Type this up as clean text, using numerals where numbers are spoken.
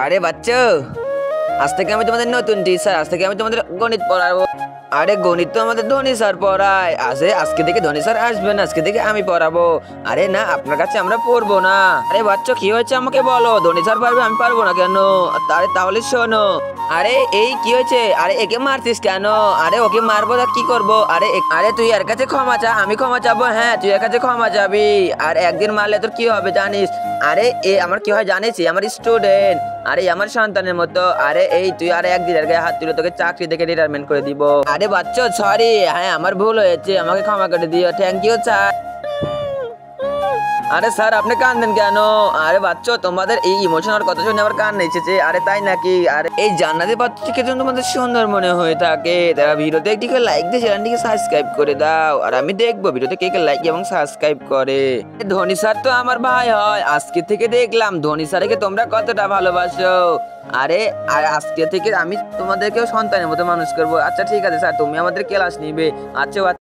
আরে বাচ্চা, আজ থেকে আমি তোমাদের নতুন টিচার। আজ থেকে আমি তোমাদের গণিত পড়াবো। আরে গণিত তো আমাদের ধনী স্যার পড়ায়। আজকে থেকে ধনী স্যার আসবে না, আজকে থেকে আমি পড়াবো। আরে না, আপনার কাছে আমরা পড়বো না। আরে বাচ্চা, কি হয়েছে আমাকে বলো। ধনী স্যার পারবে, আমি পারবো না কেন? আরে তাহলে শোনো। আরে এই কি হয়েছে? আরে একে মারছিস কেন? আরে ওকে মারবো না, কি করবো? আরে তুই এর কাছে ক্ষমা চা, আমি ক্ষমা চাবো? হ্যাঁ, তুই এর কাছে ক্ষমা চাবি। আর একদিন মারলে তোর কি হবে জানিস? আরে এ আমার কি হয় জানিস? আমার স্টুডেন্ট। আরে আমার সন্তানের মতো। আরে এই তুই আরে একদিন এর গায়ে হাত তুলে তোকে চাকরি থেকে রিটায়ারমেন্ট করে দিব। আরে বাচ্চা, সরি। হ্যাঁ, আমার ভুল হয়েছে, আমাকে ক্ষমা করে দিও। Thank you sir. আরে স্যার, আপনি কাঁদেন কেন? আরে বাচ্চা, তোমাদের এই ইমোশনাল কথা শুনে আমার কান্না এসেছে। আরে তাই নাকি? আরে এই জান্নাতি বাচ্চাকে জন্য তোমাদের সুন্দর মনে হয়ে থাকে, তারা ভিডিওতে একটি লাইক দিয়ে চ্যানেলটিকে সাবস্ক্রাইব করে দাও। আর আমি দেখবো ভিডিওতে কে কে লাইক এবং সাবস্ক্রাইব করে। ধনী স্যার তো আমার ভাই হয়। আজকে থেকে দেখলাম ধনী স্যারকে তোমরা কতটা ভালোবাসো। আরে আর আজকে থেকে আমি তোমাদেরকেও সন্তানের মতো মানুষ করবো। আচ্ছা ঠিক আছে স্যার, তুমি আমাদের ক্লাস নিবে। আচ্ছা।